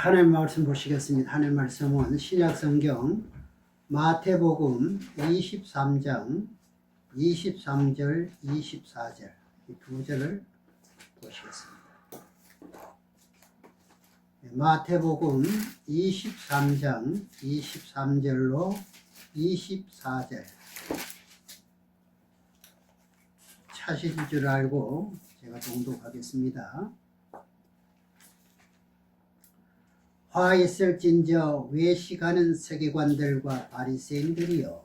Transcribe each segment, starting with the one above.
하나님 말씀 보시겠습니다. 하나님 말씀은 신약성경 마태복음 23장 23절 24절 이 두 절을 보시겠습니다. 마태복음 23장 23절로 24절 차실 줄 알고 제가 봉독하겠습니다. 화 있을진저 외식하는 서기관들과 바리새인들이여,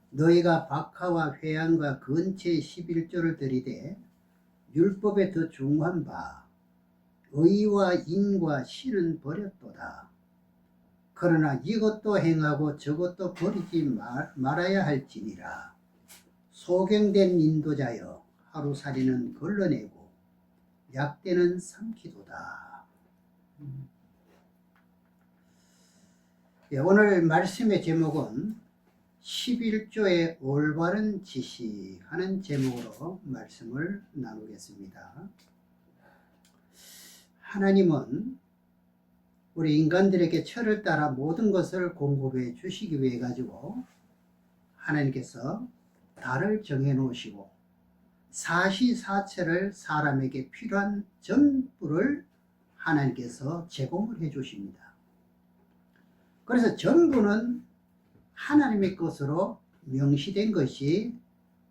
너희가 박하와 회양과 근처의 11조를 들이되 율법에 더 중한 바 의와 인과 신은 버렸도다. 그러나 이것도 행하고 저것도 버리지 말아야 할지니라. 소경된 인도자여, 하루살이는 걸러내고 약대는 삼키도다. 오늘 말씀의 제목은 11조의 올바른 지시 하는 제목으로 말씀을 나누겠습니다. 하나님은 우리 인간들에게 철을 따라 모든 것을 공급해 주시기 위해 가지고 하나님께서 달을 정해 놓으시고 사시사철을 사람에게 필요한 전부를 하나님께서 제공을 해 주십니다. 그래서 전부는 하나님의 것으로 명시된 것이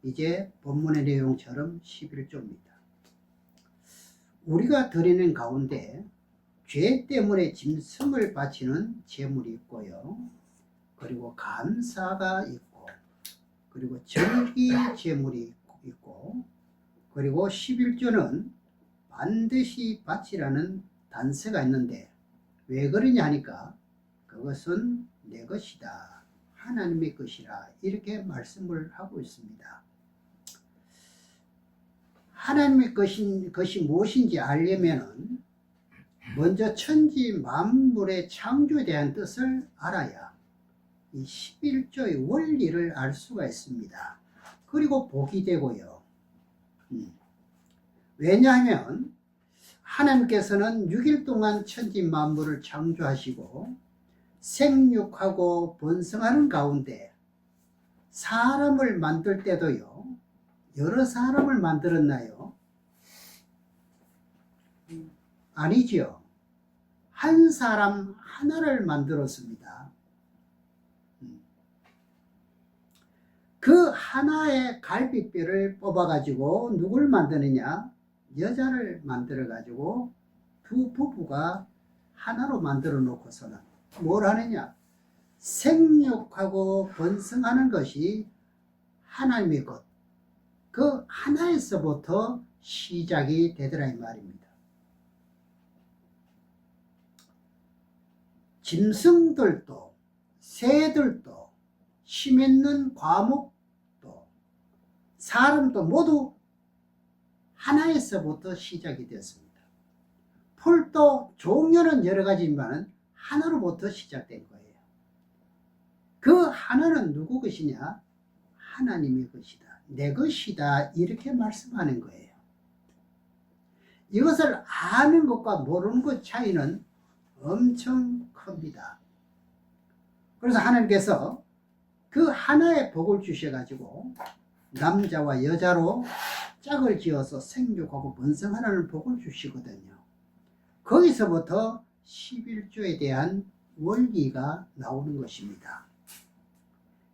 이제 본문의 내용처럼 11조입니다. 우리가 드리는 가운데 죄 때문에 짐승을 바치는 제물이 있고요. 그리고 감사가 있고, 그리고 절기 제물이 있고, 그리고 11조는 반드시 바치라는 단서가 있는데 왜 그러냐 하니까 그것은 내 것이다, 하나님의 것이라, 이렇게 말씀을 하고 있습니다. 하나님의 것이 무엇인지 알려면 먼저 천지 만물의 창조에 대한 뜻을 알아야 이 11조의 원리를 알 수가 있습니다. 그리고 복이 되고요. 왜냐하면 하나님께서는 6일 동안 천지 만물을 창조하시고 생육하고 번성하는 가운데 사람을 만들 때도요, 여러 사람을 만들었나요? 아니죠. 한 사람 하나를 만들었습니다. 그 하나의 갈비뼈를 뽑아가지고 누굴 만드느냐? 여자를 만들어가지고 두 부부가 하나로 만들어 놓고서는 뭘 하느냐? 생육하고 번성하는 것이 하나님의 것, 그 하나에서부터 시작이 되더라 이 말입니다. 짐승들도 새들도 힘 있는 과목도 사람도 모두 하나에서부터 시작이 되었습니다. 풀도 종류는 여러 가지지만 하나로부터 시작된 거예요. 그 하나는 누구 것이냐? 하나님의 것이다, 내 것이다, 이렇게 말씀하는 거예요. 이것을 아는 것과 모르는 것 차이는 엄청 큽니다. 그래서 하나님께서 그 하나의 복을 주셔가지고 남자와 여자로 짝을 지어서 생육하고 번성하라는 복을 주시거든요. 거기서부터 11조에 대한 원리가 나오는 것입니다.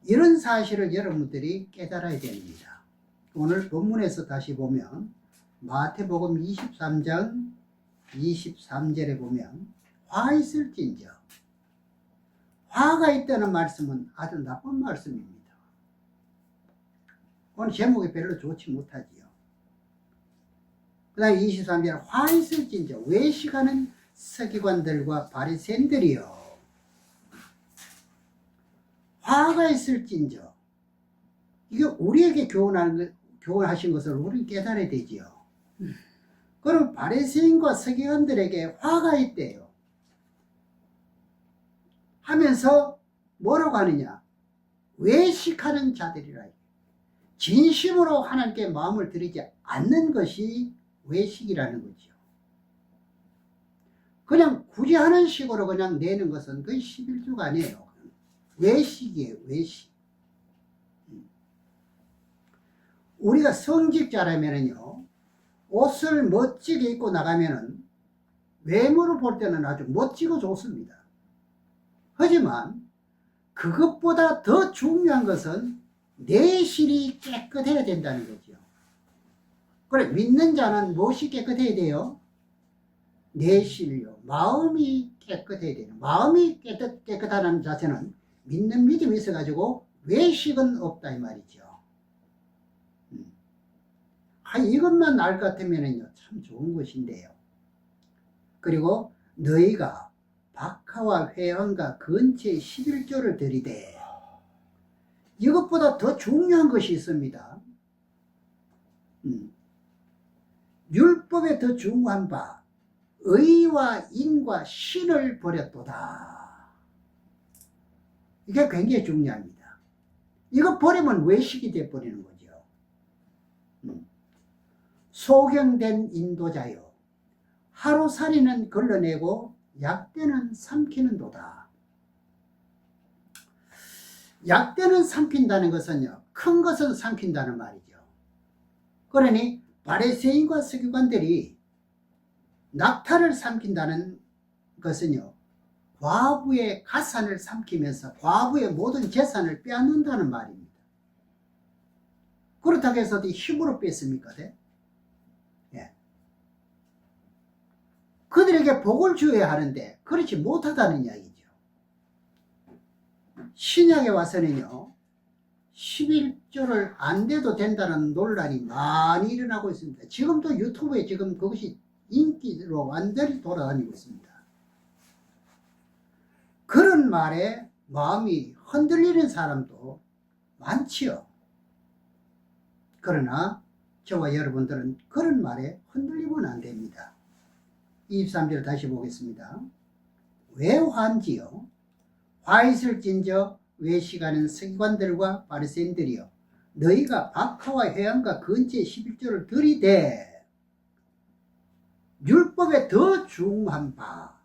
이런 사실을 여러분들이 깨달아야 됩니다. 오늘 본문에서 다시 보면 마태복음 23장 23절에 보면 화 있을진저, 화가 있다는 말씀은 아주 나쁜 말씀입니다. 오늘 제목이 별로 좋지 못하지요. 그 다음에 23절 화 있을진저 외식하는 서기관들과 바리새인들이여, 화가 있을진저, 이게 우리에게 교훈하신 것을 우리는 깨달아야 되지요. 그럼 바리새인과 서기관들에게 화가 있대요 하면서 뭐라고 하느냐? 외식하는 자들이라. 진심으로 하나님께 마음을 들이지 않는 것이 외식이라는 거죠. 그냥 굳이 하는 식으로 그냥 내는 것은 그게 11조가 아니에요. 외식이에요, 외식. 우리가 성직자라면은요, 옷을 멋지게 입고 나가면은 외모로 볼 때는 아주 멋지고 좋습니다. 하지만 그것보다 더 중요한 것은 내실이 깨끗해야 된다는 거죠. 그래, 믿는 자는 무엇이 깨끗해야 돼요? 내실요. 마음이 깨끗해야 돼요. 마음이 깨끗하다는 자체는 믿는 믿음이 있어가지고 외식은 없다 이 말이죠. 이것만 알 것 같으면은요, 참 좋은 것인데요. 그리고 너희가 박하와 회원과 근처에 11조를 드리되, 이것보다 더 중요한 것이 있습니다. 율법에 더 중요한 바 의와 인과 신을 버렸도다. 이게 굉장히 중요합니다. 이거 버리면 외식이 되어버리는 거죠. 소경된 인도자요, 하루살이는 걸러내고 약대는 삼키는도다. 약대는 삼킨다는 것은요, 큰 것은 삼킨다는 말이죠. 그러니 바리새인과 서기관들이 낙타를 삼킨다는 것은요, 과부의 가산을 삼키면서 과부의 모든 재산을 빼앗는다는 말입니다. 그렇다고 해서 힘으로 뺐습니까? 예. 그들에게 복을 주어야 하는데 그렇지 못하다는 이야기죠. 신약에 와서는요, 11조를 안 돼도 된다는 논란이 많이 일어나고 있습니다. 지금도 유튜브에 지금 그것이 인기로 완전히 돌아다니고 있습니다. 그런 말에 마음이 흔들리는 사람도 많지요. 그러나 저와 여러분들은 그런 말에 흔들리면 안 됩니다. 23절 다시 보겠습니다. 왜 화한지요? 화 있을진저 외식하는 서기관들과 바리새인들이여, 너희가 박하와 회당과 근처에 11조를 들이되 율법에 더 중한 바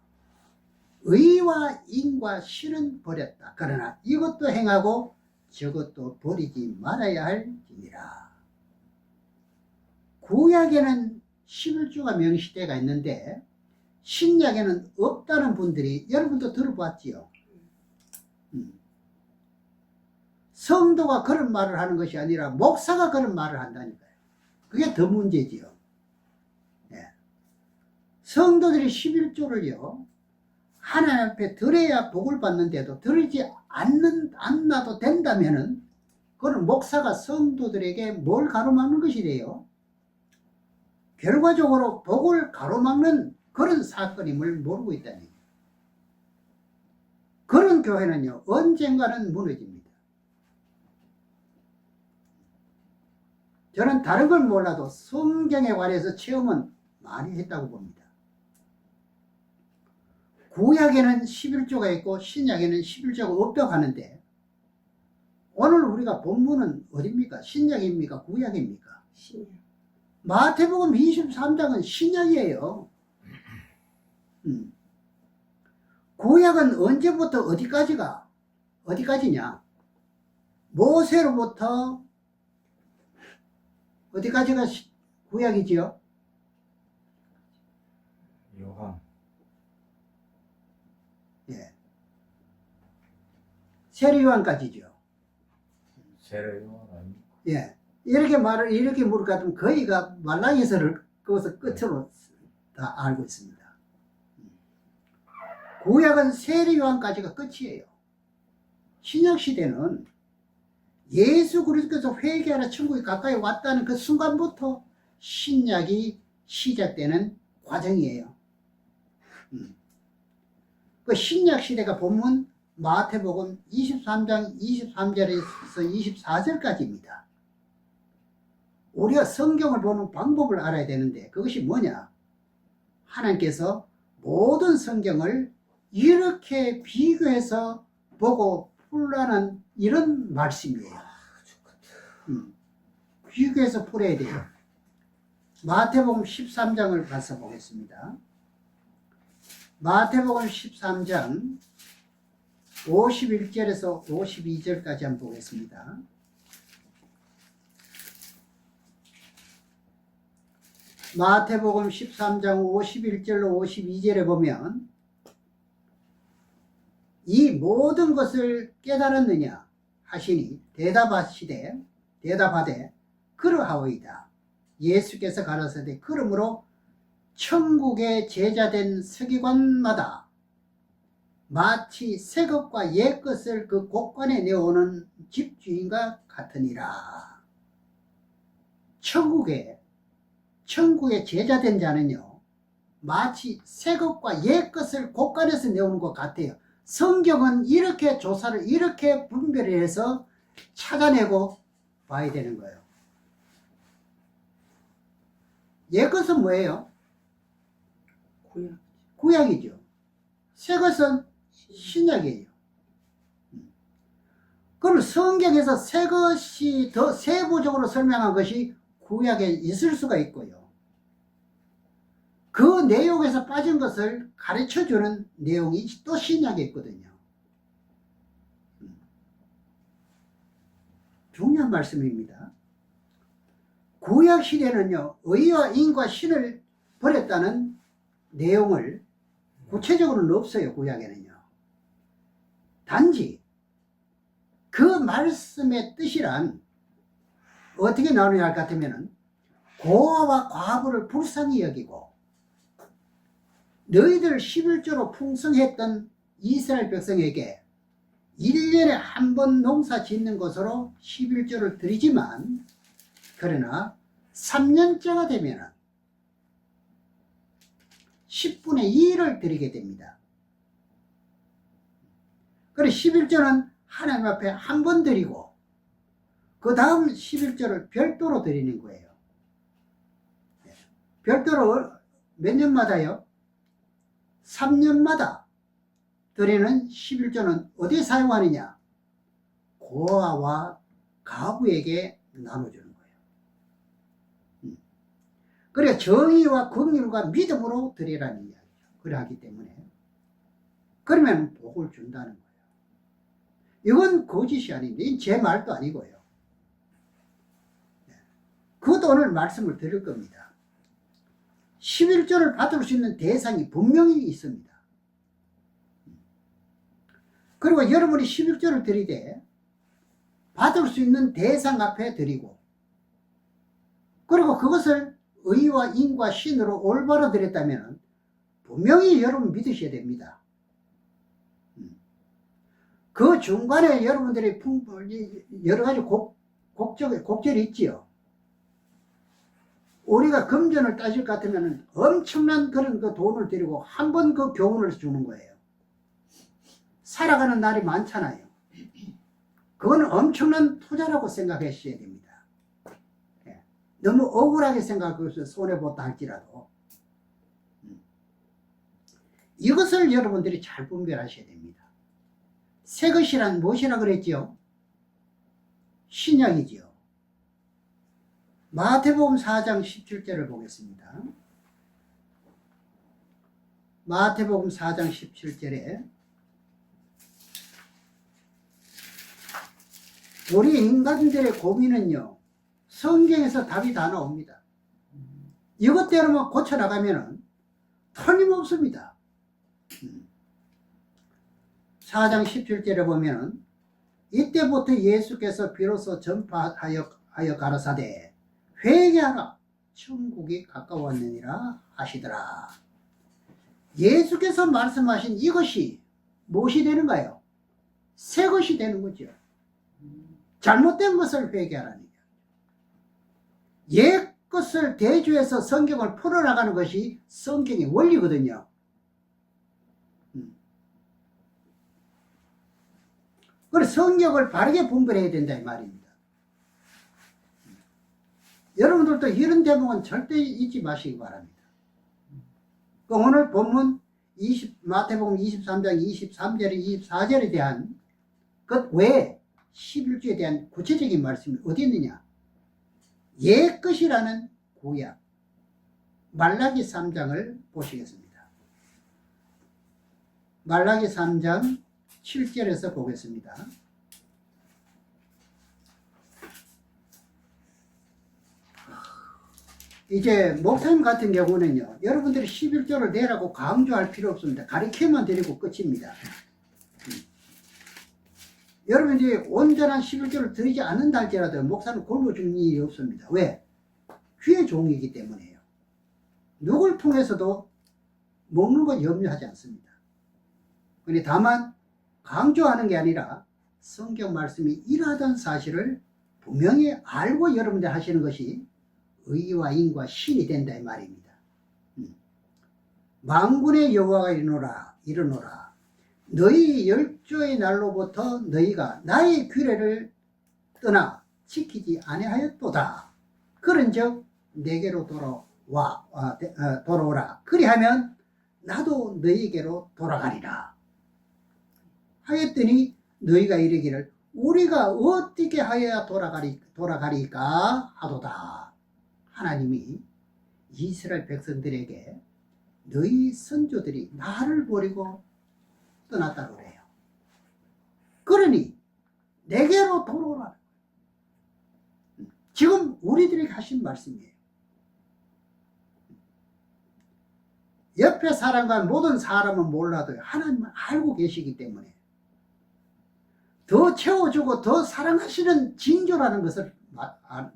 의와 인과 신은 버렸다. 그러나 이것도 행하고 저것도 버리지 말아야 할지니라. 구약에는 11조가 명시되어 있는데 신약에는 없다는 분들이 여러분도 들어봤지요. 성도가 그런 말을 하는 것이 아니라 목사가 그런 말을 한다니까요. 그게 더 문제지요. 네. 성도들이 11조를요, 하나님 앞에 드려야 복을 받는데도 드리지 않나도 된다면은, 그건 목사가 성도들에게 뭘 가로막는 것이래요? 결과적으로 복을 가로막는 그런 사건임을 모르고 있다는 얘기예요. 그런 교회는요, 언젠가는 무너집니다. 저는 다른 건 몰라도 성경에 관해서 체험은 많이 했다고 봅니다. 구약에는 11조가 있고 신약에는 11조가 없다고 하는데, 오늘 우리가 본문은 어디입니까? 신약입니까? 구약입니까? 신약. 마태복음 23장은 신약이에요. 구약은 언제부터 어디까지냐? 모세로부터 어디까지가 구약이지요? 요한. 예. 세례요한까지죠. 세례요한 아닙니까? 예. 이렇게 물을 같으면 거의가 말라기서를 거기서 끝으로 다 알고 있습니다. 구약은 세례요한까지가 끝이에요. 신약 시대는 예수 그리스도께서 회개하라 천국에 가까이 왔다는 그 순간부터 신약이 시작되는 과정이에요. 그 신약 시대가 본문 마태복음 23장 23절에서 24절까지입니다. 우리가 성경을 보는 방법을 알아야 되는데 그것이 뭐냐? 하나님께서 모든 성경을 이렇게 비교해서 보고 풀라는 이런 말씀이에요. 비교해서 풀어야 돼요. 마태복음 13장을 가서 보겠습니다. 마태복음 13장 51절에서 52절까지 한번 보겠습니다. 마태복음 13장 51절로 52절에 보면 이 모든 것을 깨달았느냐 하시니 대답하되 그러하오이다. 예수께서 가라사대 그러므로 천국의 제자된 서기관마다 마치 새 것과 옛 것을 그 곳간에 내오는 집주인과 같으니라. 천국의 제자된 자는요, 마치 새 것과 옛 것을 곳간에서 내오는 것 같아요. 성경은 이렇게 조사를, 이렇게 분별을 해서 찾아내고 봐야 되는 거예요. 옛 것은 뭐예요? 구약이죠. 새 것은 신약이에요. 그럼 성경에서 새 것이 더 세부적으로 설명한 것이 구약에 있을 수가 있고요. 그 내용에서 빠진 것을 가르쳐주는 내용이 또 신약에 있거든요. 중요한 말씀입니다. 구약 시대는요, 의와 인과 신을 버렸다는 내용을 구체적으로는 없어요. 구약에는요. 단지 그 말씀의 뜻이란 어떻게 나누냐 할 것 같으면 고아와 과부를 불쌍히 여기고 너희들 11조로 풍성했던 이스라엘 백성에게 1년에 한 번 농사 짓는 것으로 11조를 드리지만 그러나 3년째가 되면 10분의 2를 드리게 됩니다. 그래서 11조는 하나님 앞에 한 번 드리고 그 다음 11조를 별도로 드리는 거예요. 별도로 몇 년마다요? 3년마다 드리는 11조는 어디에 사용하느냐? 고아와 가부에게 나눠주는 거예요. 그래 정의와 긍휼과 믿음으로 드리라는 이야기죠. 그래 하기 때문에 그러면 복을 준다는 거예요. 이건 거짓이 아닌데 이건 제 말도 아니고요. 그것도 오늘 말씀을 드릴 겁니다. 11조를 받을 수 있는 대상이 분명히 있습니다. 그리고 여러분이 11조를 드리되 받을 수 있는 대상 앞에 드리고 그리고 그것을 의와 인과 신으로 올바로 드렸다면 분명히 여러분 믿으셔야 됩니다. 그 중간에 여러분들이 여러 가지 곡절이 있지요. 우리가 금전을 따질 것 같으면 엄청난 그런 그 돈을 들이고 한 번 그 교훈을 주는 거예요. 살아가는 날이 많잖아요. 그건 엄청난 투자라고 생각하셔야 됩니다. 너무 억울하게 생각해서 손해보다 할지라도 이것을 여러분들이 잘 분별하셔야 됩니다. 새 것이란 무엇이라 그랬지요? 신약이지요. 마태복음 4장 17절을 보겠습니다. 마태복음 4장 17절에 우리 인간들의 고민은요, 성경에서 답이 다 나옵니다. 이것대로만 고쳐나가면 틀림없습니다. 4장 17절에 보면 이때부터 예수께서 비로소 전파하여 가라사대 회개하라 천국이 가까웠느니라 하시더라. 예수께서 말씀하신 이것이 무엇이 되는가요? 새 것이 되는 거죠. 잘못된 것을 회개하라는 거예요. 옛 것을 대조해서 성경을 풀어나가는 것이 성경의 원리거든요. 그래서 성경을 바르게 분별해야 된다 이 말입니다. 여러분들도 이런 대목은 절대 잊지 마시기 바랍니다. 오늘 본문 마태복음 23장 23절에 24절에 대한 것 외에 11조에 대한 구체적인 말씀이 어디 있느냐? 옛 것이라는 구약 말라기 3장을 보시겠습니다. 말라기 3장 7절에서 보겠습니다. 이제 목사님 같은 경우는요, 여러분들이 11조를 내라고 강조할 필요 없습니다. 가르쳐만 드리고 끝입니다. 여러분들이 온전한 11조를 드리지 않는다 할지라도 목사는 굶어주는 일이 없습니다. 왜? 귀의 종이기 때문에요. 누굴 통해서도 먹는 건 염려하지 않습니다. 근데 다만 강조하는 게 아니라 성경 말씀이 이러하던 사실을 분명히 알고 여러분들 하시는 것이 의와 인과 신이 된다 이 말입니다. 만군의 여호와가 이르노라 너희 열조의 날로부터 너희가 나의 규례를 떠나 지키지 아니하였도다. 그런즉 내게로 돌아오라. 그리하면 나도 너희에게로 돌아가리라. 하였더니 너희가 이르기를 우리가 어떻게 하여야 돌아가리까 하도다. 하나님이 이스라엘 백성들에게 너희 선조들이 나를 버리고 떠났다고 그래요. 그러니 내게로 돌아오라. 지금 우리들에게 하신 말씀이에요. 옆에 사람과 모든 사람은 몰라도 하나님은 알고 계시기 때문에 더 채워주고 더 사랑하시는 징조라는 것을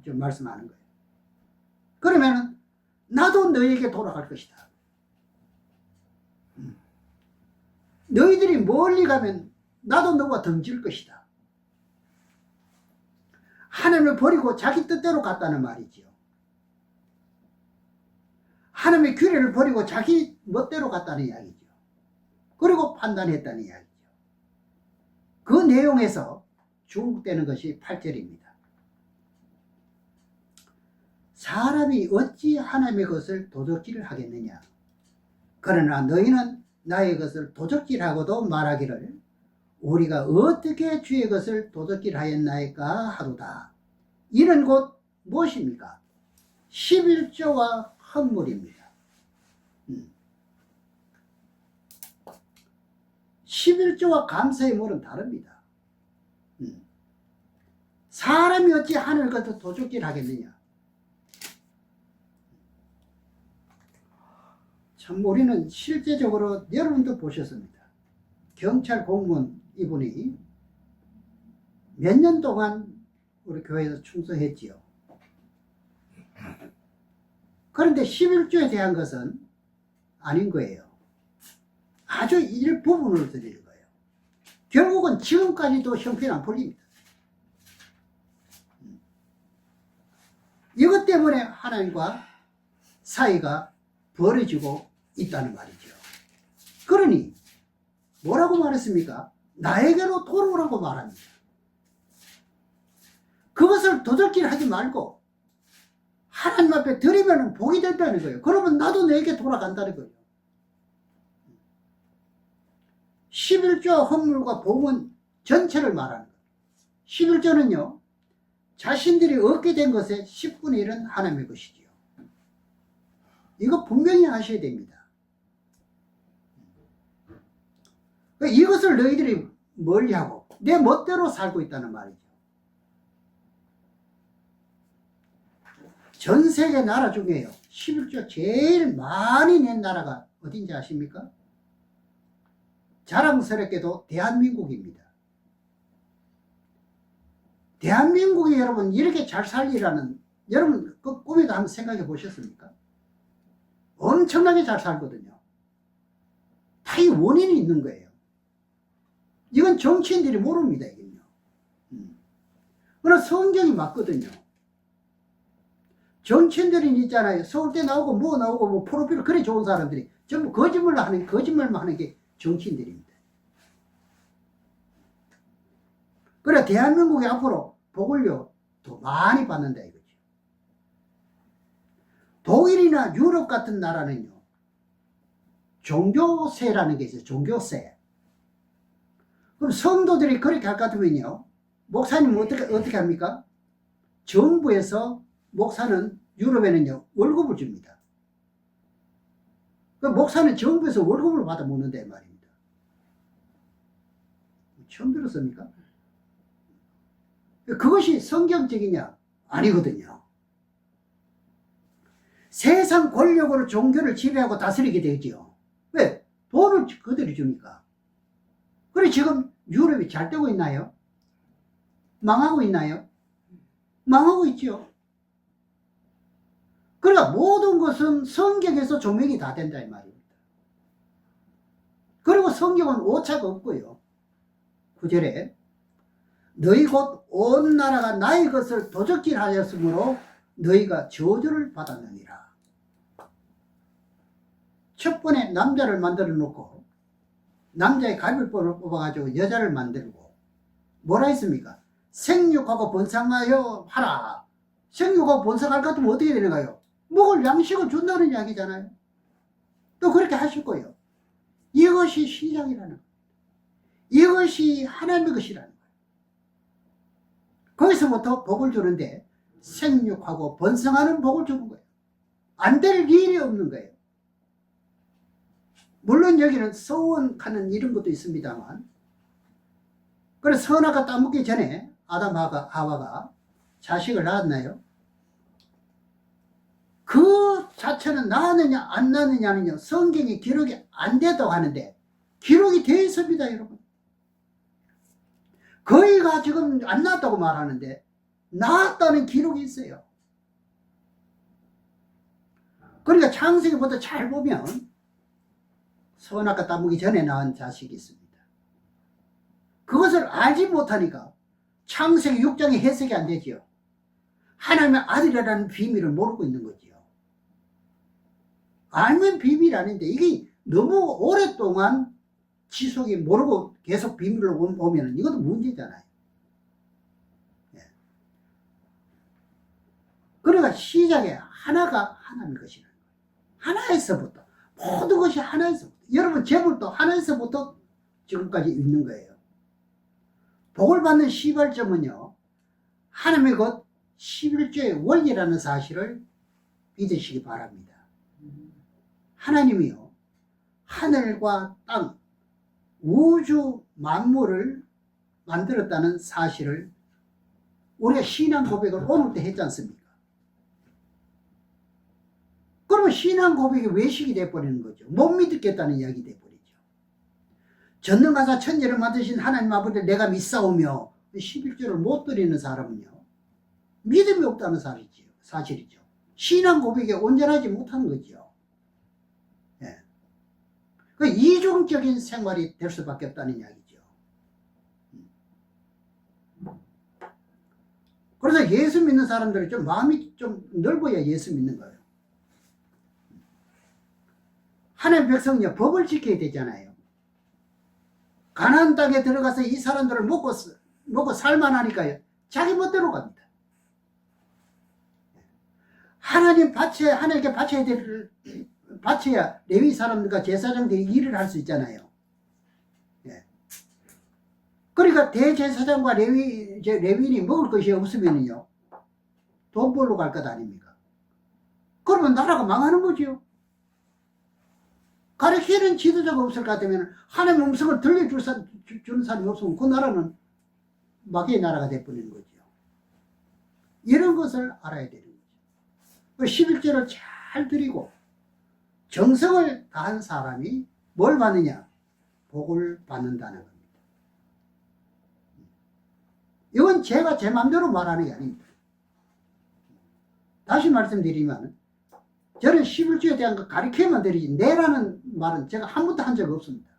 말씀하는 거예요. 그러면은 나도 너에게 돌아갈 것이다. 너희들이 멀리 가면 나도 너와 덩질 것이다. 하나님을 버리고 자기 뜻대로 갔다는 말이지요. 하나님의 규례를 버리고 자기 멋대로 갔다는 이야기죠. 그리고 판단했다는 이야기죠. 그 내용에서 중국되는 것이 8절입니다. 사람이 어찌 하나님의 것을 도적질을 하겠느냐. 그러나 너희는 나의 것을 도적질하고도 말하기를 우리가 어떻게 주의 것을 도적질하였나이까 하도다. 이는 곧 무엇입니까? 11조와 헌물입니다. 11조와 감사의 물은 다릅니다. 사람이 어찌 하늘을 것을 도적질하겠느냐. 참 우리는 실제적으로 여러분도 보셨습니다. 경찰 공무원 이분이 몇 년 동안 우리 교회에서 충성했지요. 그런데 11조에 대한 것은 아닌 거예요. 아주 일부분을 드리는 거예요. 결국은 지금까지도 형편 안 풀립니다. 이것 때문에 하나님과 사이가 벌어지고 있다는 말이죠. 그러니 뭐라고 말했습니까? 나에게로 돌아오라고 말합니다. 그것을 도적질하지 말고 하나님 앞에 드리면 복이 된다는 거예요. 그러면 나도 내게 돌아간다는 거예요. 11조 헌물과 복은 전체를 말하는 거예요. 11조는요, 자신들이 얻게 된 것의 10분의 1은 하나님의 것이지요. 이거 분명히 아셔야 됩니다. 이것을 너희들이 멀리하고 내 멋대로 살고 있다는 말이죠. 전 세계 나라 중에요, 11조 제일 많이 낸 나라가 어딘지 아십니까? 자랑스럽게도 대한민국입니다. 대한민국이 여러분 이렇게 잘 살리라는, 여러분 그 꿈에도 한번 생각해 보셨습니까? 엄청나게 잘 살거든요. 다 이 원인이 있는 거예요. 이건 정치인들이 모릅니다, 이건요. 그러나 성경이 맞거든요. 정치인들이 있잖아요. 서울대 나오고 뭐 나오고 뭐 프로필 그리 좋은 사람들이 전부 거짓말만 하는 게 정치인들입니다. 그래 대한민국이 앞으로 복을요 더 많이 받는다 이거죠. 독일이나 유럽 같은 나라는요 종교세라는 게 있어요. 종교세. 그럼 성도들이 그렇게 할 것 같으면요, 목사님은 어떻게 합니까? 정부에서 목사는 유럽에는요 월급을 줍니다. 그 목사는 정부에서 월급을 받아 먹는다 말입니다. 처음 들었습니까? 그것이 성경적이냐? 아니거든요. 세상 권력으로 종교를 지배하고 다스리게 되죠. 왜? 돈을 그들이 주니까. 그래 지금 유럽이 잘 되고 있나요? 망하고 있나요? 망하고 있죠. 그러니까 모든 것은 성경에서 조명이 다 된다 이 말입니다. 그리고 성경은 오차가 없고요. 9절에 너희 곧 온 나라가 나의 것을 도적질하였으므로 너희가 저주를 받았느니라. 첫 번에 남자를 만들어 놓고 남자의 갈비뼈를 뽑아가지고 여자를 만들고 뭐라 했습니까? 생육하고 번성하여 하라. 생육하고 번성할 것 같으면 어떻게 되는가요? 먹을 양식을 준다는 이야기잖아요. 또 그렇게 하실 거예요. 이것이 시작이라는 거예요. 이것이 하나님의 것이라는 거예요. 거기서부터 복을 주는데 생육하고 번성하는 복을 주는 거예요. 안 될 일이 없는 거예요. 물론 여기는 서원하는 이런 것도 있습니다만, 그래서 선악과 따먹기 전에 아담 하와가 자식을 낳았나요? 그 자체는 낳았느냐 안 낳았느냐는요 성경에 기록이 안 됐다고 하는데 기록이 되어 있습니다 여러분. 거의가 지금 안 낳았다고 말하는데 낳았다는 기록이 있어요. 그러니까 창세기부터 잘 보면 선악과 따먹기 전에 낳은 자식이 있습니다. 그것을 알지 못하니까 창세기 6장의 해석이 안 되지요. 하나님의 아들이라는 비밀을 모르고 있는 거지요. 알면 비밀이 아닌데 이게 너무 오랫동안 지속이 모르고 계속 비밀을 보면 이것도 문제잖아요. 예. 그러니까 시작에 하나가 하나님의 것이라는 거예요. 하나에서부터 모든 것이 하나에서부터 여러분 재물도 하나에서부터 지금까지 있는 거예요. 복을 받는 시발점은요 하나님의 것 11조의 원리라는 사실을 믿으시기 바랍니다. 하나님이요 하늘과 땅 우주 만물을 만들었다는 사실을 우리가 신앙 고백을 오늘 때 했지 않습니까? 그러면 신앙 고백이 외식이 돼버리는 거죠. 못 믿겠다는 이야기 돼버리죠. 전능하사 천지를 만드신 하나님 아버지를 내가 믿사오며 11조를 못 드리는 사람은요 믿음이 없다는 사실이죠. 신앙 고백에 온전하지 못하는 거죠. 예. 그 이중적인 생활이 될 수밖에 없다는 이야기죠. 그래서 예수 믿는 사람들은 좀 마음이 좀 넓어야 예수 믿는 거예요. 하나님의 백성은요 법을 지켜야 되잖아요. 가나안 땅에 들어가서 이 사람들을 먹고 살만하니까요 자기 멋대로 갑니다. 하나님께 바쳐야 레위 사람들과 제사장들이 일을 할 수 있잖아요. 예. 그러니까 대제사장과 레위인이 먹을 것이 없으면요 돈 벌러 갈 것 아닙니까? 그러면 나라가 망하는 거죠. 가르치는 지도자가 없을 것 같으면 하나님의 음성을 들려주는 사람이 없으면 그 나라는 마귀의 나라가 되어버리는 거죠. 이런 것을 알아야 되는 거죠. 11조를 잘 드리고 정성을 다한 사람이 뭘 받느냐? 복을 받는다는 겁니다. 이건 제가 제 마음대로 말하는 게 아닙니다. 다시 말씀드리면 저는 11조에 대한 거 가르쳐만 드리지 내라는 말은 제가 한 번도 한 적 없습니다.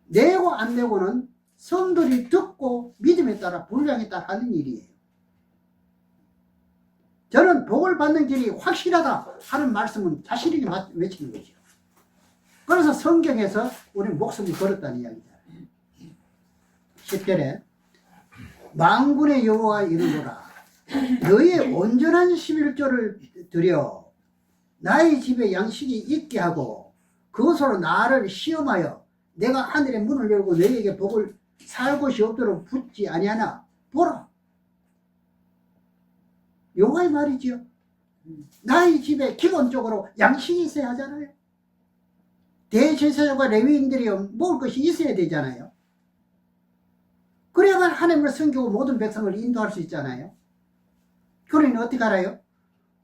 내고 안 내고는 성도들이 듣고 믿음에 따라 분량에 따라 하는 일이에요. 저는 복을 받는 길이 확실하다 하는 말씀은 자신 있게 외치는 거죠. 그래서 성경에서 우리 목숨을 걸었다는 이야기잖아요. 10절에 만군의 여호와가 이르노라 너의 온전한 11조를 드려 나의 집에 양식이 있게 하고 그것으로 나를 시험하여 내가 하늘의 문을 열고 너에게 복을 살 곳이 없도록 붙지 아니하나 보라. 여호와의 말이지요. 나의 집에 기본적으로 양식이 있어야 하잖아요. 대제사장과 레위인들이 먹을 것이 있어야 되잖아요. 그래야만 하나님을 섬기고 모든 백성을 인도할 수 있잖아요. 그러니 어떻게 알아요?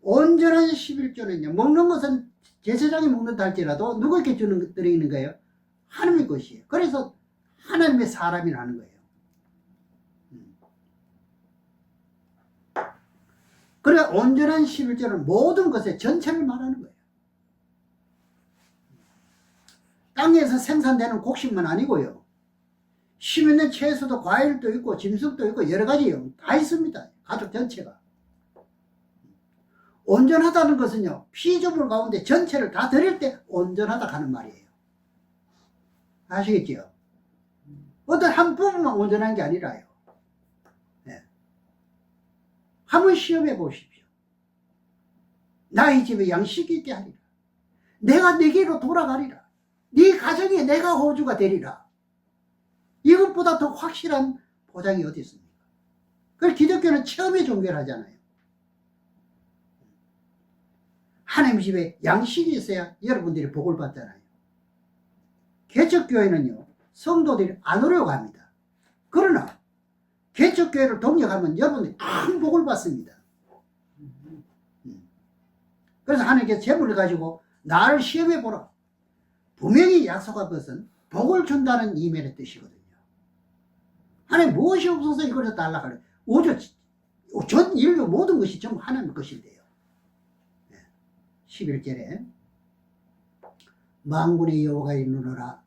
온전한 11조는요, 먹는 것은 제사장이 먹는다 할지라도 누구에게 드리는 거예요? 하나님의 것이에요. 그래서 하나님의 사람이라는 거예요. 그래, 온전한 11조는 모든 것의 전체를 말하는 거예요. 땅에서 생산되는 곡식만 아니고요. 심있는 채소도 과일도 있고 짐승도 있고 여러 가지요. 다 있습니다. 가족 전체가. 온전하다는 것은요, 피조물 가운데 전체를 다 드릴 때 온전하다 하는 말이에요. 아시겠죠? 어떤 한 부분만 온전한 게 아니라요. 네. 한번 시험해 보십시오. 나의 집에 양식이 있게 하리라. 내가 내게로 돌아가리라. 네 가정에 내가 호주가 되리라. 이것보다 더 확실한 보장이 어디 있습니까? 그걸 기독교는 체험의 종교를 하잖아요. 하나님 집에 양식이 있어야 여러분들이 복을 받잖아요. 개척교회는요, 성도들이 안 오려고 합니다. 그러나 개척교회를 동력하면 여러분들이 큰 복을 받습니다. 그래서 하나님께서 재물을 가지고 나를 시험해 보라. 분명히 약속한 것은 복을 준다는 이면의 뜻이거든요. 하나님 무엇이 없어서 이걸 달라고 하래. 우주 전 인류 모든 것이 전부 하나님의 것인데요. 11절에 만군의 여호와가 이르노라.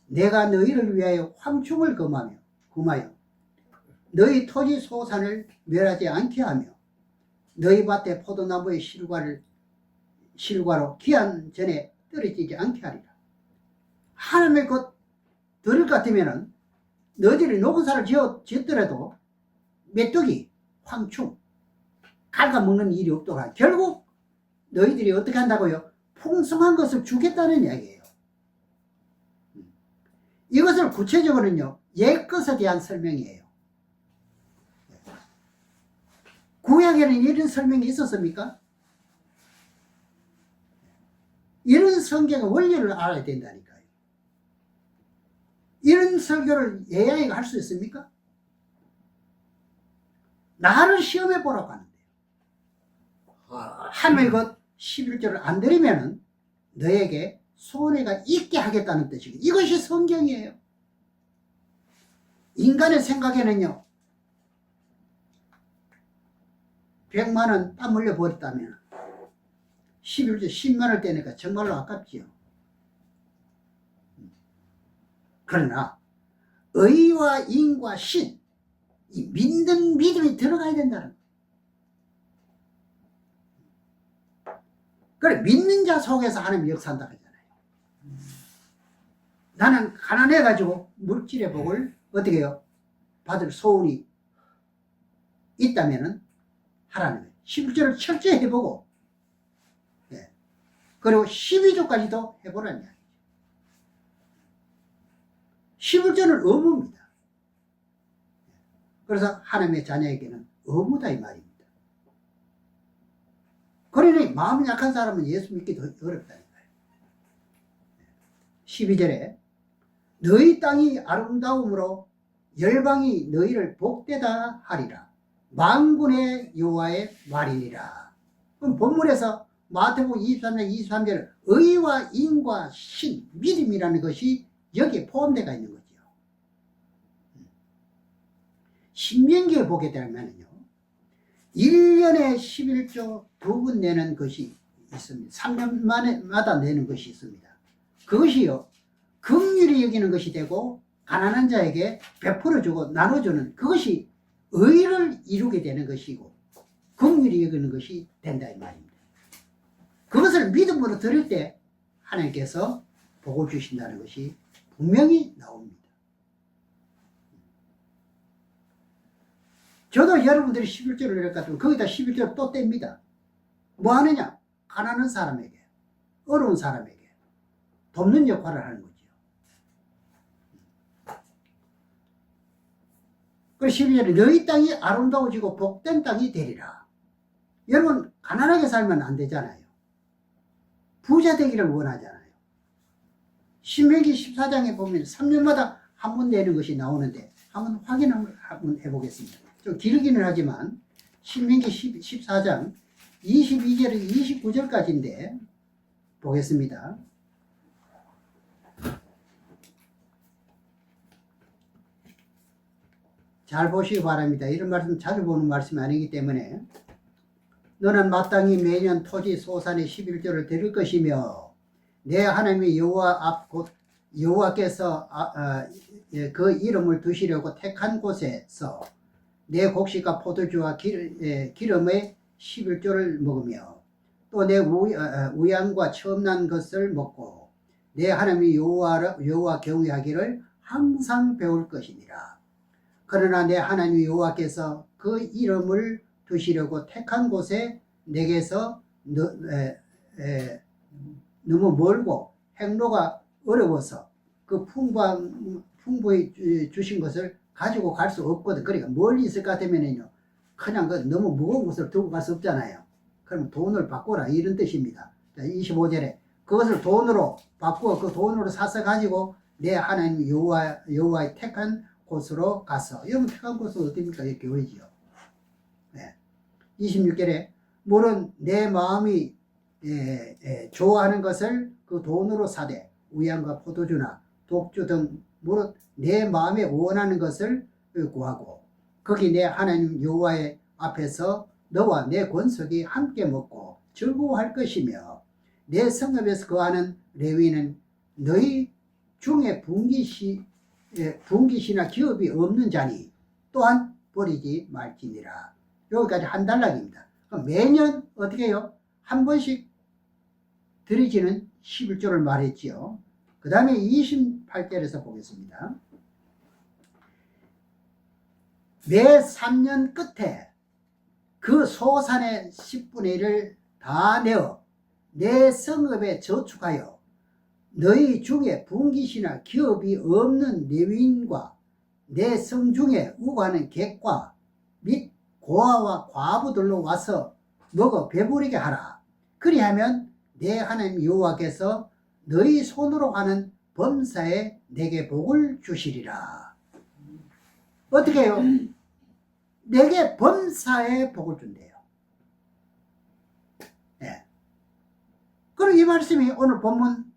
내가 너희를 위하여 황충을 금하여 너희 토지 소산을 멸하지 않게 하며 너희 밭에 포도나무의 실과로 기한 전에 떨어지지 않게 하리라. 하나님의 것 들을 것 같으면은 너희들이 농사를 지었더라도 메뚜기, 황충, 갉아먹는 일이 없도록 하라. 결국 너희들이 어떻게 한다고요? 풍성한 것을 주겠다는 이야기예요. 이것을 구체적으로는요, 옛것에 대한 설명이에요. 구약에는 이런 설명이 있었습니까? 이런 성경의 원리를 알아야 된다니까요. 이런 설교를 AI가 할 수 있습니까? 나를 시험해 보라고 하는데요. 하나님의 것 11조를 안 드리면은 너에게 손해가 있게 하겠다는 뜻이고, 이것이 성경이에요. 인간의 생각에는요, 100만 원 땀 흘려 버렸다면 11조 10만 원 떼니까 정말로 아깝지요. 그러나 의와 인과 신, 이 믿는 믿음이 들어가야 된다는 거예요. 그래, 믿는 자 속에서 하나님이 역사한다 그러잖아요. 나는 가난해가지고 물질의 복을 어떻게 해요? 받을 소원이 있다면은 하라는 거예요. 11조를 철저히 해보고, 네. 그리고 12조까지도 해보라는 이야기죠. 11조는 의무입니다. 그래서 하나님의 자녀에게는 의무다 이 말입니다. 그러니 마음이 약한 사람은 예수 믿기 더 어렵다니까요. 12절에 너희 땅이 아름다움으로 열방이 너희를 복되다 하리라. 만군의 여호와의 말이니라. 그럼 본문에서 마태복음 23장 23절 의와 인과 신, 믿음이라는 것이 여기에 포함되어 있는 거죠. 신명기에 보게 되면요, 1년에 11조 2번 내는 것이 있습니다. 3년마다 내는 것이 있습니다. 그것이요, 긍휼히 여기는 것이 되고 가난한 자에게 베풀어주고 나눠주는 그것이 의를 이루게 되는 것이고 긍휼히 여기는 것이 된다 이 말입니다. 그것을 믿음으로 드릴 때 하나님께서 복을 주신다는 것이 분명히 나옵니다. 저도 여러분들이 11조를 낼 것 같으면 거기다 11조를 또 뗍니다. 뭐 하느냐? 가난한 사람에게, 어려운 사람에게 돕는 역할을 하는 거죠. 그래서 12절에 너희 땅이 아름다워지고 복된 땅이 되리라. 여러분, 가난하게 살면 안 되잖아요. 부자 되기를 원하잖아요. 신명기 14장에 보면 3년마다 한 번 내는 것이 나오는데 한번 확인을 한번 해보겠습니다. 좀 길기는 하지만 신명기 14장 22절에서 29절까지인데 보겠습니다. 잘 보시기 바랍니다. 이런 말씀 자주 보는 말씀이 아니기 때문에 너는 마땅히 매년 토지 소산의 11조를 드릴 것이며 내 하나님의 여호와 앞 곧 여호와께서 그 이름을 두시려고 택한 곳에서 내 곡식과 포도주와 기름의 11조를 먹으며 또 내 우양과 처음 난 것을 먹고 내 하나님의 여호와 경외하기를 항상 배울 것이니라. 그러나 내 하나님 여호와께서 그 이름을 두시려고 택한 곳에 내게서 너무 멀고 행로가 어려워서 그 풍부히 주신 것을 가지고 갈 수 없거든. 그러니까 멀리 있을 것 같으면요, 그냥 너무 무거운 것을 두고 갈 수 없잖아요. 그러면 돈을 바꾸라 이런 뜻입니다. 25절에 그것을 돈으로 바꾸어 그 돈으로 사서 가지고 내 하나님 여호와의 택한 곳으로 가서. 여러분 택한 곳은 어디입니까? 이렇게 보이지요. 네. 26절에 물은 내 마음이 좋아하는 것을 그 돈으로 사되 우양과 포도주나 독주 등 무릇 내 마음에 원하는 것을 구하고 거기 내 하나님 여호와의 앞에서 너와 내 권속이 함께 먹고 즐거워할 것이며 내 성읍에서 거하는 레위는 너희 중에 분깃이나 기업이 없는 자니 또한 버리지 말지니라. 여기까지 한 단락입니다. 그럼 매년 어떻게 해요? 한 번씩 드리지는 11조를 말했지요. 그 다음에 28절에서 보겠습니다. 매 3년 끝에 그 소산의 10분의 1을 다 내어 내 성읍에 저축하여 너희 중에 분깃이나 기업이 없는 레위인과 내 성중에 우고하는 객과 및 고아와 과부들로 와서 먹어 배부르게 하라. 그리하면 내 하나님 여호와께서 너희 손으로 하는 범사에 내게 복을 주시리라. 어떻게 해요? 내게 범사에 복을 준대요. 네. 그리고 이 말씀이 오늘 본문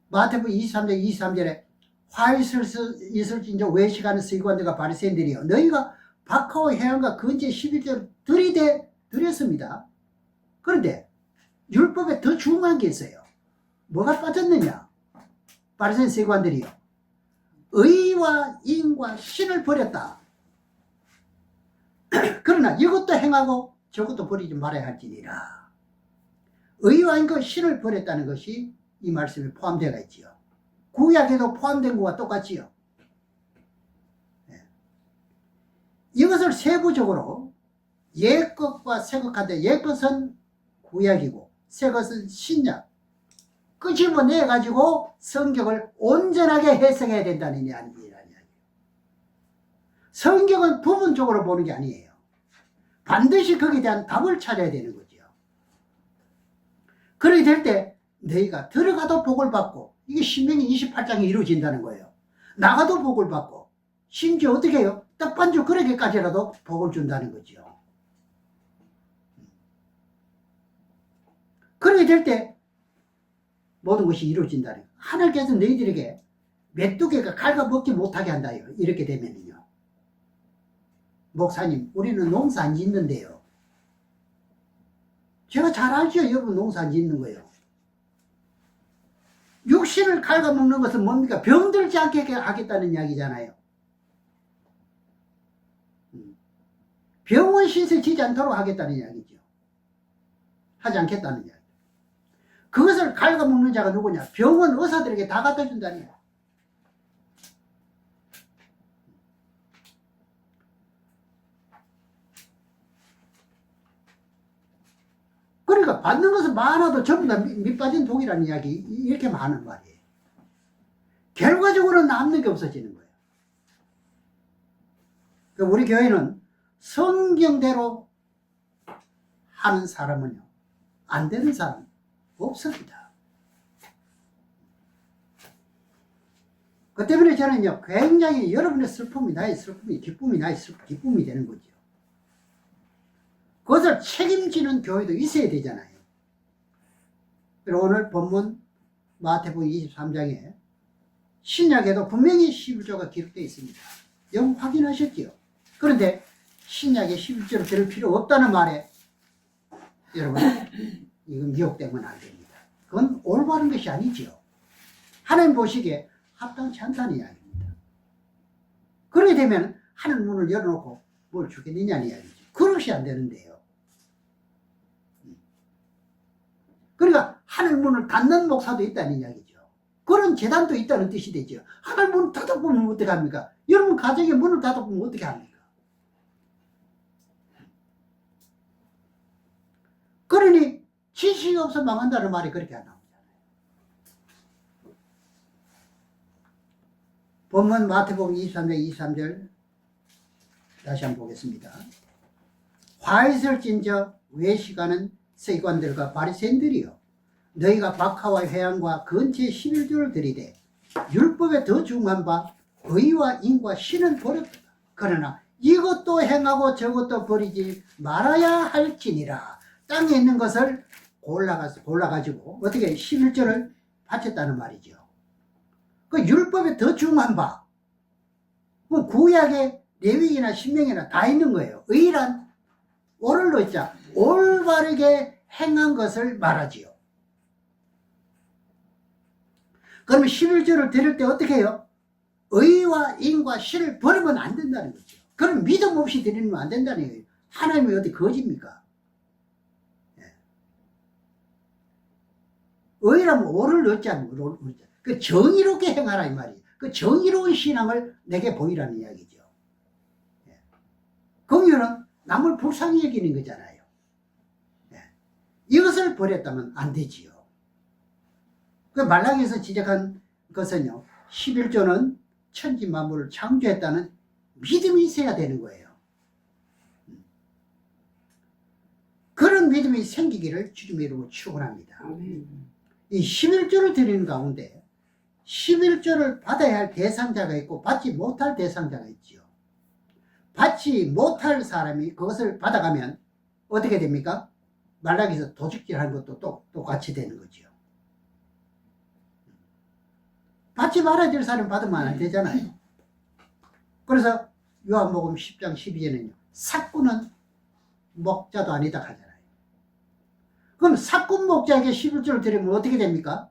마태복음 23장 23절에 화 있을진저 외식하는 서기관들과 바리새인들이여 너희가 박하와 해안과 근지의 11조를 드렸습니다. 그런데 율법에 더 중요한 게 있어요. 뭐가 빠졌느냐? 바리새인 서기관들이요, 의와 인과 신을 버렸다. 그러나 이것도 행하고 저것도 버리지 말아야 할지니라. 의와 인과 신을 버렸다는 것이 이 말씀에 포함되어 있지요. 구약에도 포함된 것과 똑같지요. 네. 이것을 세부적으로 옛것과 새것한테 옛것은 구약이고 새것은 신약 끄집어내가지고 성경을 온전하게 해석해야 된다는 이야기예요. 성경은 부분적으로 보는 게 아니에요. 반드시 거기에 대한 답을 찾아야 되는 거죠. 그렇게 될 때 너희가 들어가도 복을 받고, 이게 신명기 28장에 이루어진다는 거예요. 나가도 복을 받고, 심지어 어떻게 해요? 떡반죽 그렇게까지라도 복을 준다는 거죠. 그렇게 될 때 모든 것이 이루어진다는 거예요. 하나님께서 너희들에게 메뚜기가 갉아먹지 못하게 한다요. 이렇게 되면요. 목사님, 우리는 농사 안 짓는데요. 제가 잘 알죠. 여러분 농사 안 짓는 거예요. 육신을 갉아먹는 것은 뭡니까? 병들지 않게 하겠다는 이야기잖아요. 병원 신세 지지 않도록 하겠다는 이야기죠. 하지 않겠다는 이야기. 그것을 갉아먹는 자가 누구냐? 병원 의사들에게 다 갖다 준다는 이야기. 그러니까 받는 것은 많아도 전부 다 밑빠진 독이라는 이야기, 이렇게 많은 말이에요. 결과적으로 남는 게 없어지는 거예요. 그러니까 우리 교회는 성경대로 하는 사람은요, 안 되는 사람 없습니다. 그 때문에 저는요, 굉장히 여러분의 슬픔이 나의 슬픔이, 기쁨이 나의 기쁨이 되는 거죠. 그것을 책임지는 교회도 있어야 되잖아요. 그리고 오늘 본문 마태복음 23장에 신약에도 분명히 11조가 기록되어 있습니다. 영 확인하셨죠? 그런데 신약에 11조를 들을 필요 없다는 말에 여러분, 이건 미혹되면 안 됩니다. 그건 올바른 것이 아니죠. 하나님 보시기에 합당치 않다는 이야기입니다. 그렇게 되면 하늘 문을 열어놓고 뭘 주겠느냐는 이야기죠. 그것이 안 되는데요. 그러니까 하늘 문을 닫는 목사도 있다는 이야기죠. 그런 재단도 있다는 뜻이 되죠. 하늘 문을 닫아보면 어떻게 합니까? 여러분 가정의 문을 닫아보면 어떻게 합니까? 그러니 지식이 없어 망한다는 말이 그렇게 안 나오잖아요. 본문 마태복음 23장 23절 다시 한번 보겠습니다. 화있을진저 외식하는 서기관들과 바리새인들이여, 너희가 박하와 회향과 근처에 11조를 드리되 율법에 더 중한 바 의와 인과 신은 버렸다. 그러나 이것도 행하고 저것도 버리지 말아야 할지니라. 땅에 있는 것을 골라가지고 어떻게 11조를 바쳤다는 말이죠. 그 율법에 더 중한 바, 그 구약의 레위기나 신명이나 다 있는 거예요. 의란 오를 넣자 올바르게 행한 것을 말하지요. 그러면 11조를 드릴 때 어떻게 해요? 의와 인과 신을 버리면 안 된다는 거죠. 그럼 믿음 없이 드리면 안 된다는 거예요. 하나님이 어디 거짓입니까? 의라면 오를 넣지 않으면 그 정의롭게 행하라 이 말이에요. 그 정의로운 신앙을 내게 보이라는 이야기죠. 공유는 남을 불쌍히 여기는 거잖아요. 이것을 버렸다면 안 되지요. 그 말라기에서 지적한 것은요, 11조는 천지 만물을 창조했다는 믿음이 있어야 되는 거예요. 그런 믿음이 생기기를 주님의 이름으로 축원합니다. 이 11조를 드리는 가운데 11조를 받아야 할 대상자가 있고 받지 못할 대상자가 있죠. 받지 못할 사람이 그것을 받아가면 어떻게 됩니까? 말라기에서 도둑질하는 것도 똑같이 되는 거죠. 받지 말아야 될 사람 받으면 안 되잖아요. 그래서 요한복음 10장 12절에는요, 삭구는 목자도 아니다 하잖아요. 그럼 삭군 목자에게 11조를 드리면 어떻게 됩니까?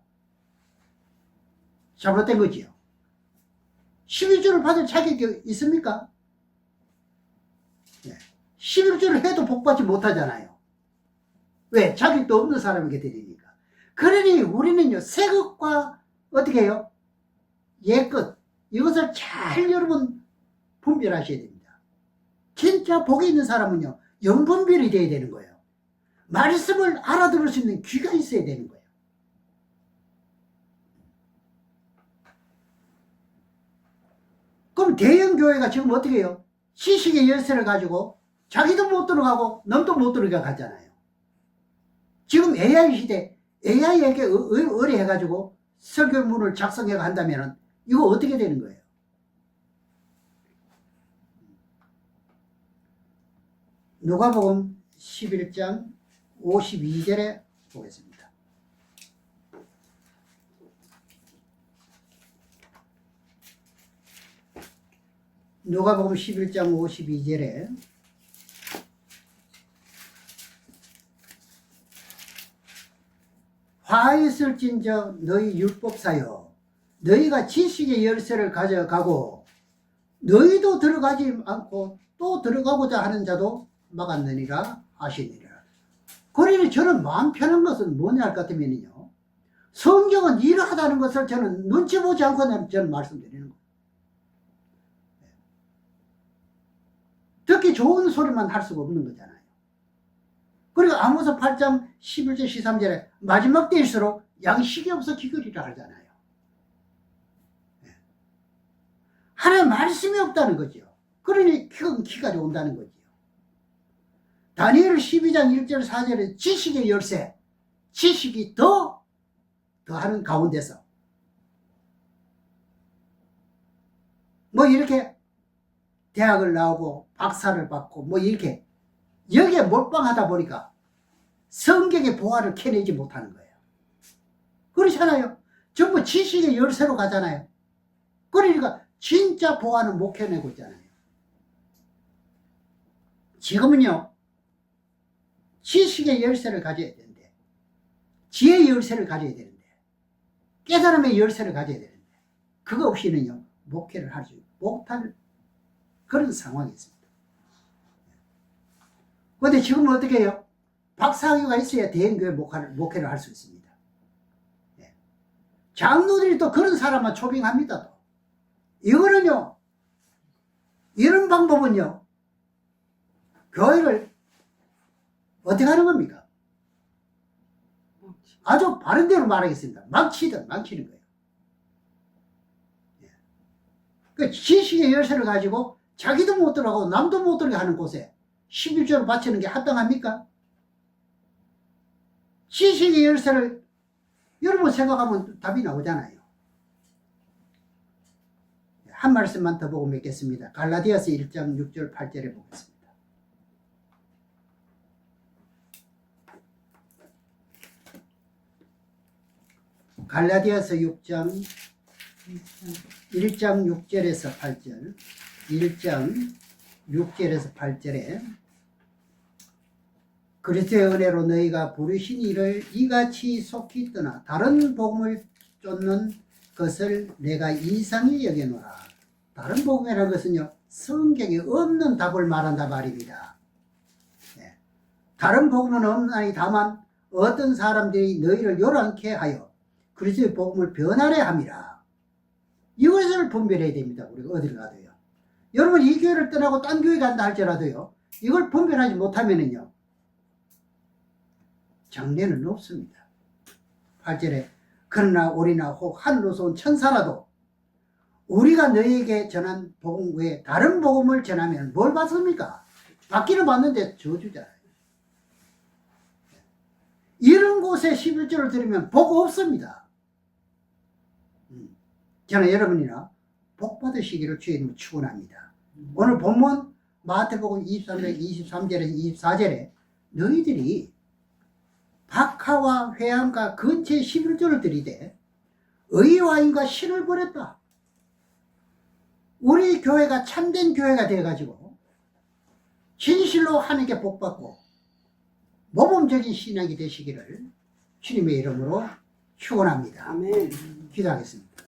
잘못된 거지요. 11조를 받을 자격이 있습니까? 11조를 해도 복받지 못하잖아요. 왜? 자격도 없는 사람에게 드리니까. 그러니 우리는요, 새 것과 어떻게 해요? 옛 것, 이것을 잘 여러분 분별하셔야 됩니다. 진짜 복이 있는 사람은요, 영분별이 돼야 되는 거예요. 말씀을 알아들을 수 있는 귀가 있어야 되는 거예요. 그럼 대형교회가 지금 어떻게 해요? 지식의 열쇠를 가지고 자기도 못 들어가고 남도 못 들어가잖아요. 지금 AI 시대, AI에게 의뢰해가지고 설교문을 작성해 간다면 이거 어떻게 되는 거예요? 누가복음 11장 52절에 보겠습니다. 누가복음 11장 52절에 화있을진저 너희 율법사여, 너희가 지식의 열쇠를 가져가고 너희도 들어가지 않고 또 들어가고자 하는 자도 막았느니라 하시니라. 그러니 저는 마음 편한 것은 뭐냐 할 것 같으면요, 성경은 이러하다는 것을 저는 눈치 보지 않고 저는 말씀드리는 거예요. 듣기 좋은 소리만 할 수가 없는 거잖아요. 그리고 아모스 8장 11절 13절에 마지막 때일수록 양식이 없어 기거리라 하잖아요. 하나님 말씀이 없다는 거죠. 그러니 기가 온다는 거죠. 다니엘 12장 1절 4절에 지식의 열쇠, 지식이 더하는 가운데서 뭐 이렇게 대학을 나오고 박사를 받고 뭐 이렇게 여기에 몰빵하다 보니까 성경의 보화를 캐내지 못하는 거예요. 그렇잖아요. 전부 지식의 열쇠로 가잖아요. 그러니까 진짜 보화는 못 캐내고 있잖아요. 지금은요, 지식의 열쇠를 가져야 되는데, 지혜의 열쇠를 가져야 되는데, 깨달음의 열쇠를 가져야 되는데, 그거 없이는요, 목회를 하지 못할 그런 상황이 있습니다. 그런데 지금은 어떻게 해요? 박사학위가 있어야 대형교회 목회를 할 수 있습니다. 장로들이 또 그런 사람만 초빙합니다. 또. 이거는요, 이런 방법은요, 교회를 어떻게 하는 겁니까? 아주 바른 대로 말하겠습니다. 망치는 거예요. 그 지식의 열쇠를 가지고 자기도 못 들어가고 남도 못 들어가게 하는 곳에 11조를 바치는 게 합당합니까? 지식의 열쇠를 여러분 생각하면 답이 나오잖아요. 한 말씀만 더 보고 맺겠습니다. 갈라디아서 1장 6절 8절에 보겠습니다. 갈라디아서 1장 6절에서 8절, 1장 6절에서 8절에 그리스도의 은혜로 너희가 부르신 이를 이같이 속히 떠나 다른 복음을 쫓는 것을 내가 이상히 여겨노라. 다른 복음이라는 것은요, 성경에 없는 답을 말한다 말입니다. 네. 다른 복음은 없나니 다만 어떤 사람들이 너희를 요란케 하여 그리스도의 복음을 변하려 함이라. 이것을 분별해야 됩니다. 우리가 어딜 가도요. 여러분 이 교회를 떠나고 딴 교회 간다 할지라도요, 이걸 분별하지 못하면은요, 장래는 없습니다. 8절에 그러나 우리나 혹 하늘로서 온 천사라도 우리가 너희에게 전한 복음 외에 다른 복음을 전하면 뭘 받습니까? 받기는 받는데 저주잖아요. 이런 곳에 11절을 들으면 복 없습니다. 저는 여러분이나 복 받으시기를 주의 이름으로 축원합니다. 오늘 본문 마태복음 23장 23절에서 24절에 너희들이 박하와 회양과 근처에 11조를 들이대 의와 인과 신을 버렸다. 우리 교회가 참된 교회가 되어가지고 진실로 하나님께 복받고 모범적인 신앙이 되시기를 주님의 이름으로 축원합니다. 아멘. 기도하겠습니다.